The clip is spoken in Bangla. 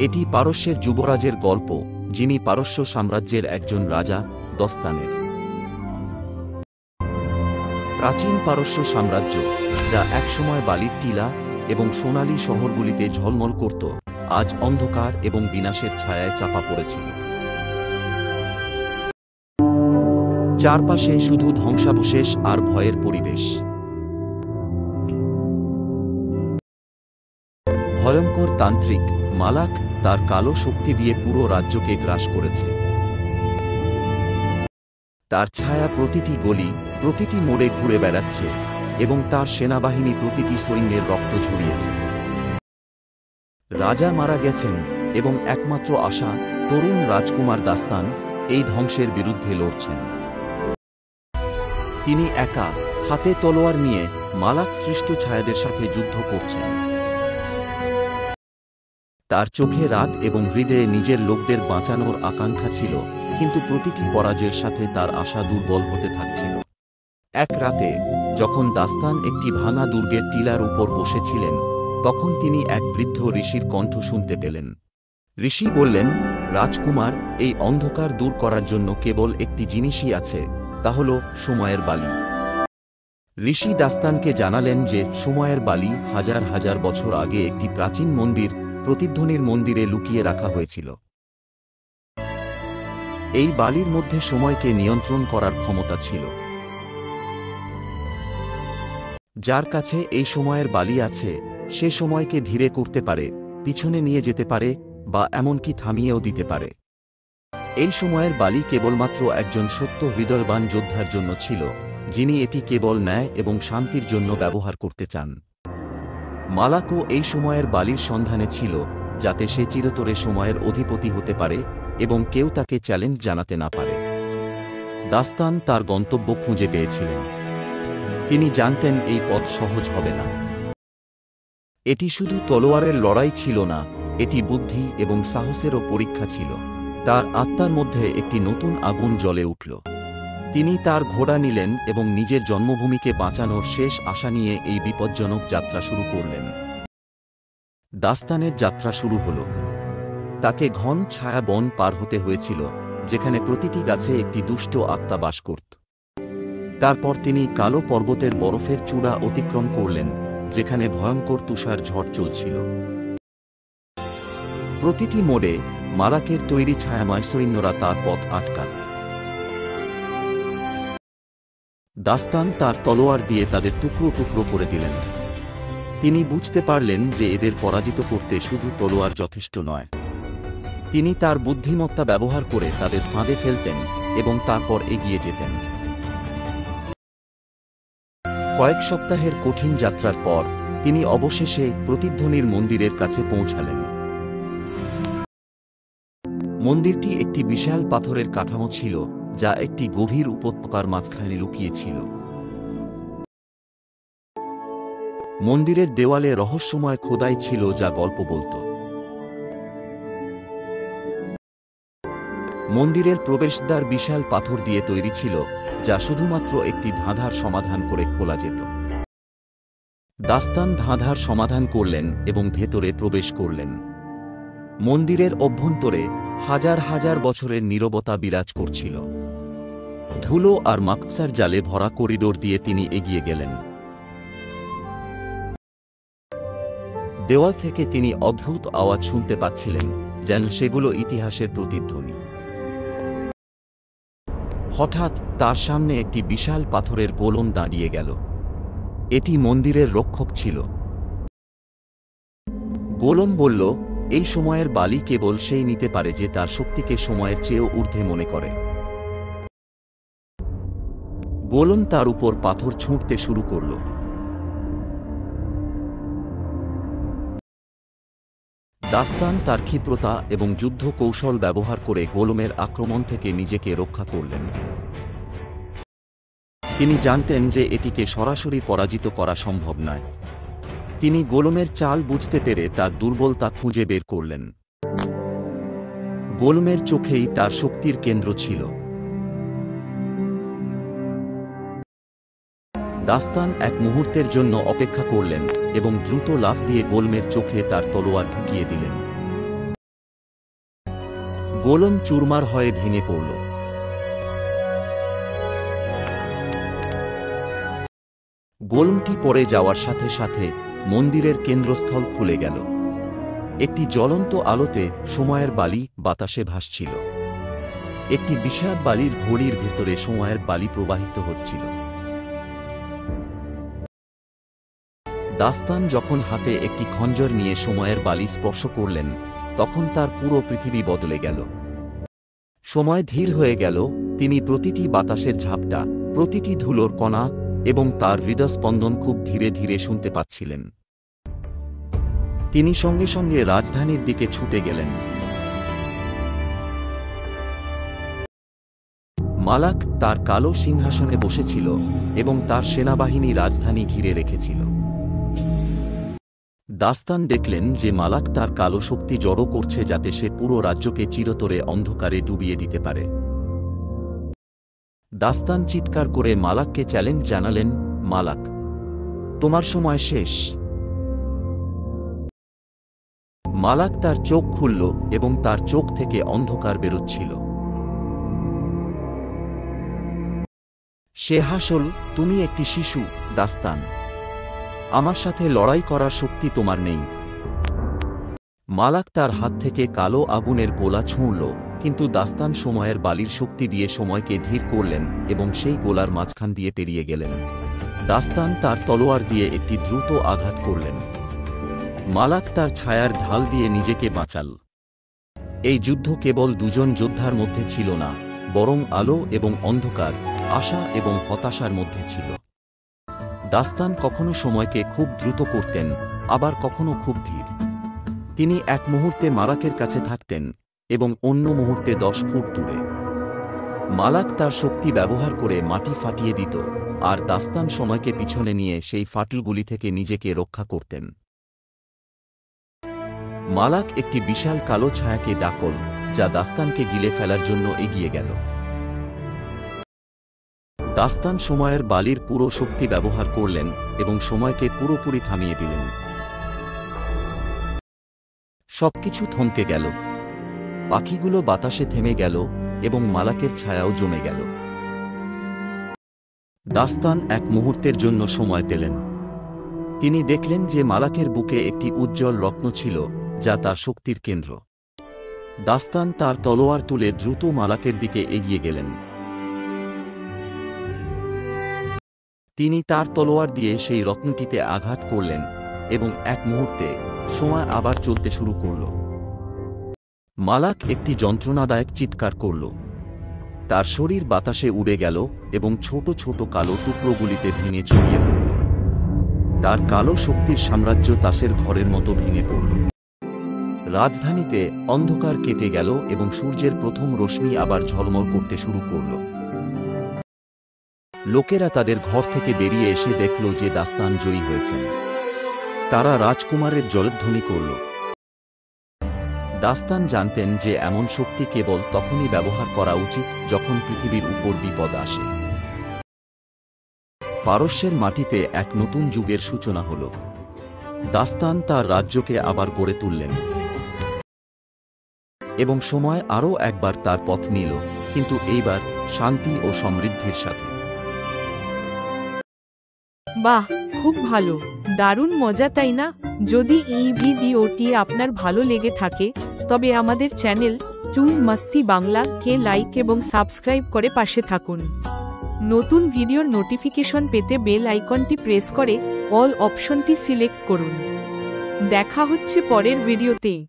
এটি পারস্যের যুবরাজের গল্প, যিনি পারস্য সাম্রাজ্যের একজন রাজা, দস্তানের। প্রাচীন পারস্য সাম্রাজ্য, যা একসময় বালির টিলা এবং সোনালী শহরগুলিতে ঝলমল করত, আজ অন্ধকার এবং বিনাশের ছায়ায় চাপা পড়েছিল। চারপাশে শুধু ধ্বংসাবশেষ আর ভয়ের পরিবেশ। ভয়ঙ্কর তান্ত্রিক মালাক তার কালো শক্তি দিয়ে পুরো রাজ্যকে গ্রাস করেছে। তার ছায়া প্রতিটি গলি, প্রতিটি মোড়ে ঘুরে বেড়াচ্ছে, এবং তার সেনাবাহিনী প্রতিটি সৈন্যের রক্ত ঝরিয়েছে। রাজা মারা গেছেন, এবং একমাত্র আশা, তরুণ রাজকুমার দাস্তান, এই ধ্বংসের বিরুদ্ধে লড়ছেন। তিনি একা, হাতে তলোয়ার নিয়ে, মালাক সৃষ্ট ছায়াদের সাথে যুদ্ধ করছেন। তার চোখে রাগ এবং হৃদয়ে নিজের লোকদের বাঁচানোর আকাঙ্ক্ষা ছিল, কিন্তু প্রতিটি পরাজয়ের সাথে তার আশা দুর্বল হতে থাকছিল। এক রাতে, যখন দাস্তান একটি ভাঙা দুর্গের টিলার উপর বসেছিলেন, তখন তিনি এক বৃদ্ধ ঋষির কণ্ঠ শুনতে পেলেন। ঋষি বললেন, রাজকুমার, এই অন্ধকার দূর করার জন্য কেবল একটি জিনিসই আছে, তা হল সময়ের বালি। ঋষি দাস্তানকে জানালেন যে সময়ের বালি হাজার হাজার বছর আগে একটি প্রাচীন মন্দির, প্রতিধ্বনির মন্দিরে লুকিয়ে রাখা হয়েছিল। এই বালির মধ্যে সময়কে নিয়ন্ত্রণ করার ক্ষমতা ছিল। যার কাছে এই সময়ের বালি আছে, সে সময়কে ধীরে করতে পারে, পিছনে নিয়ে যেতে পারে, বা এমনকি থামিয়েও দিতে পারে। এই সময়ের বালি কেবলমাত্র একজন সত্য হৃদয়বান যোদ্ধার জন্য ছিল, যিনি এটি কেবল ন্যায় এবং শান্তির জন্য ব্যবহার করতে চান। মালাকও এই সময়ের বালির সন্ধানে ছিল, যাতে সে চিরতরে সময়ের অধিপতি হতে পারে এবং কেউ তাকে চ্যালেঞ্জ জানাতে না পারে। দাস্তান তার গন্তব্য খুঁজে পেয়েছিলেন। তিনি জানতেন এই পথ সহজ হবে না। এটি শুধু তলোয়ারের লড়াই ছিল না, এটি বুদ্ধি এবং সাহসেরও পরীক্ষা ছিল। তার আত্মার মধ্যে একটি নতুন আগুন জ্বলে উঠল। তিনি তার ঘোড়া নিলেন এবং নিজের জন্মভূমিকে বাঁচানোর শেষ আশা নিয়ে এই বিপজ্জনক যাত্রা শুরু করলেন। দাস্তানের যাত্রা শুরু হল। তাকে ঘন ছায়া বন পার হতে হয়েছিল, যেখানে প্রতিটি গাছে একটি দুষ্ট আত্মা বাস করত। তারপর তিনি কালো পর্বতের বরফের চূড়া অতিক্রম করলেন, যেখানে ভয়ঙ্কর তুষার ঝড় চলছিল। প্রতিটি মোড়ে মালাকের তৈরি ছায়াময় সৈন্যরা তার পথ আটকাত। দাস্তান তার তলোয়ার দিয়ে তাদের টুকরো টুকরো করে দিলেন। তিনি বুঝতে পারলেন যে এদের পরাজিত করতে শুধু তলোয়ার যথেষ্ট নয়। তিনি তার বুদ্ধিমত্তা ব্যবহার করে তাদের ফাঁদে ফেলতেন এবং তারপর এগিয়ে যেতেন। কয়েক সপ্তাহের কঠিন যাত্রার পর তিনি অবশেষে প্রতিধ্বনির মন্দিরের কাছে পৌঁছালেন। মন্দিরটি একটি বিশাল পাথরের কাঠামো ছিল, যা একটি গভীর উপত্যকার মাঝখানে লুকিয়ে ছিল। মন্দিরের দেওয়ালে রহস্যময় খোদাই ছিল, যা গল্প বলত। মন্দিরের প্রবেশদ্বার বিশাল পাথর দিয়ে তৈরি ছিল, যা শুধুমাত্র একটি ধাঁধার সমাধান করে খোলা যেত। দাস্তান ধাঁধার সমাধান করলেন এবং ভেতরে প্রবেশ করলেন। মন্দিরের অভ্যন্তরে হাজার হাজার বছরের নীরবতা বিরাজ করছিল। ধুলো আর মাকসার জালে ভরা করিডোর দিয়ে তিনি এগিয়ে গেলেন। দেওয়াল থেকে তিনি অদ্ভুত আওয়াজ শুনতে পাচ্ছিলেন, যেন সেগুলো ইতিহাসের প্রতিধ্বনি। হঠাৎ তার সামনে একটি বিশাল পাথরের গোলম দাঁড়িয়ে গেল। এটি মন্দিরের রক্ষক ছিল। গোলম বলল, এই সময়ের বালি কেবল সেই নিতে পারে যে তার শক্তিকে সময়ের চেয়েও ঊর্ধ্বে মনে করে। গোলম তার উপর পাথর ছুঁড়তে শুরু করল। দাস্তান তার ক্ষিপ্রতা এবং যুদ্ধ কৌশল ব্যবহার করে গোলমের আক্রমণ থেকে নিজেকে রক্ষা করলেন। তিনি জানতেন যে এটিকে সরাসরি পরাজিত করা সম্ভব নয়। তিনি গোলমের চাল বুঝতে পেরে তার দুর্বলতা খুঁজে বের করলেন। গোলমের চোখেই তার শক্তির কেন্দ্র ছিল। দাস্তান এক মুহূর্তের জন্য অপেক্ষা করলেন এবং দ্রুত লাফ দিয়ে গোলমের চোখে তার তলোয়ার ঢুকিয়ে দিলেন। গোলন চুরমার হয়ে ভেঙে পড়ল। গোলনটি পড়ে যাওয়ার সাথে সাথে মন্দিরের কেন্দ্রস্থল খুলে গেল। একটি জ্বলন্ত আলোতে সময়ের বালি বাতাসে ভাসছিল। একটি বিশাল বালির ঘড়ির ভেতরে সময়ের বালি প্রবাহিত হচ্ছিল। দাস্তান যখন হাতে একটি খঞ্জর নিয়ে সময়ের বালি স্পর্শ করলেন, তখন তার পুরো পৃথিবী বদলে গেল। সময় ধীর হয়ে গেল। তিনি প্রতিটি বাতাসের ঝাপটা, প্রতিটি ধুলোর কণা এবং তার হৃদস্পন্দন খুব ধীরে ধীরে শুনতে পাচ্ছিলেন। তিনি সঙ্গে সঙ্গে রাজধানীর দিকে ছুটে গেলেন। মালাক তার কালো সিংহাসনে বসেছিল এবং তার সেনাবাহিনী রাজধানী ঘিরে রেখেছিল। দাস্তান দেখলেন যে মালাক তার কালো শক্তি জড়ো করছে যাতে সে পুরো রাজ্যকে চিরতরে অন্ধকারে ডুবিয়ে দিতে পারে। দাস্তান চিৎকার করে মালাককে চ্যালেঞ্জ জানালেন, মালাক, তোমার সময় শেষ। মালাক তার চোখ খুলল এবং তার চোখ থেকে অন্ধকার বেরোচ্ছিল। সে হাসল, তুমি একটি শিশু, দাস্তান। আমার সাথে লড়াই করার শক্তি তোমার নেই। মালাক তার হাত থেকে কালো আগুনের গোলা ছুঁড়ল, কিন্তু দাস্তান সময়ের বালির শক্তি দিয়ে সময়কে ধীর করলেন এবং সেই গোলার মাঝখান দিয়ে পেরিয়ে গেলেন। দাস্তান তার তলোয়ার দিয়ে একটি দ্রুত আঘাত করলেন। মালাক তার ছায়ার ঢাল দিয়ে নিজেকে বাঁচাল। এই যুদ্ধ কেবল দুজন যোদ্ধার মধ্যে ছিল না, বরং আলো এবং অন্ধকার, আশা এবং হতাশার মধ্যে ছিল। দাস্তান কখনো সময়কে খুব দ্রুত করতেন, আবার কখনো খুব ধীর। তিনি এক মুহূর্তে মালাকের কাছে থাকতেন এবং অন্য মুহূর্তে 10 ফুট দূরে। মালাক তার শক্তি ব্যবহার করে মাটি ফাটিয়ে দিত, আর দাস্তান সময়কে পিছনে নিয়ে সেই ফাটলগুলি থেকে নিজেকে রক্ষা করতেন। মালাক একটি বিশাল কালো ছায়াকে ডাকল, যা দাস্তানকে গিলে ফেলার জন্য এগিয়ে গেল। দাস্তান সময়ের বালির পুরো শক্তি ব্যবহার করলেন এবং সময়কে পুরোপুরি থামিয়ে দিলেন। সবকিছু থমকে গেল। পাখিগুলো বাতাসে থেমে গেল এবং মালাকের ছায়াও জমে গেল। দাস্তান এক মুহূর্তের জন্য সময় পেলেন। তিনি দেখলেন যে মালাকের বুকে একটি উজ্জ্বল রত্ন ছিল, যা তার শক্তির কেন্দ্র। দাস্তান তার তলোয়ার তুলে দ্রুত মালাকের দিকে এগিয়ে গেলেন। তিনি তার তলোয়ার দিয়ে সেই রত্নটিতে আঘাত করলেন এবং এক মুহূর্তে সময় আবার চলতে শুরু করল। মালাক একটি যন্ত্রণাদায়ক চিৎকার করল। তার শরীর বাতাসে উড়ে গেল এবং ছোট ছোট কালো টুকরোগুলিতে ভেঙে ছড়িয়ে পড়ল। তার কালো শক্তির সাম্রাজ্য তাসের ঘরের মতো ভেঙে পড়ল। রাজধানীতে অন্ধকার কেটে গেল এবং সূর্যের প্রথম রশ্মি আবার ঝলমল করতে শুরু করল। লোকেরা তাদের ঘর থেকে বেরিয়ে এসে দেখল যে দাস্তান জয়ী হয়েছেন। তারা রাজকুমারের জয়ধ্বনি করল। দাস্তান জানতেন যে এমন শক্তি কেবল তখনই ব্যবহার করা উচিত যখন পৃথিবীর উপর বিপদ আসে। পারস্যের মাটিতে এক নতুন যুগের সূচনা হল। দাস্তান তার রাজ্যকে আবার গড়ে তুললেন এবং সময় আরও একবার তার পথ নিল, কিন্তু এইবার শান্তি ও সমৃদ্ধির সাথে। বাহ, খুব ভালো, দারুণ মজা, তাই না? যদি এই ভিডিওটি আপনার ভালো লেগে থাকে তবে আমাদের চ্যানেল টুন মাস্তি বাংলা-কে লাইক এবং সাবস্ক্রাইব করে পাশে থাকুন। নতুন ভিডিওর নোটিফিকেশন পেতে বেল আইকনটি প্রেস করে অল অপশনটি সিলেক্ট করুন। দেখা হচ্ছে পরের ভিডিওতে।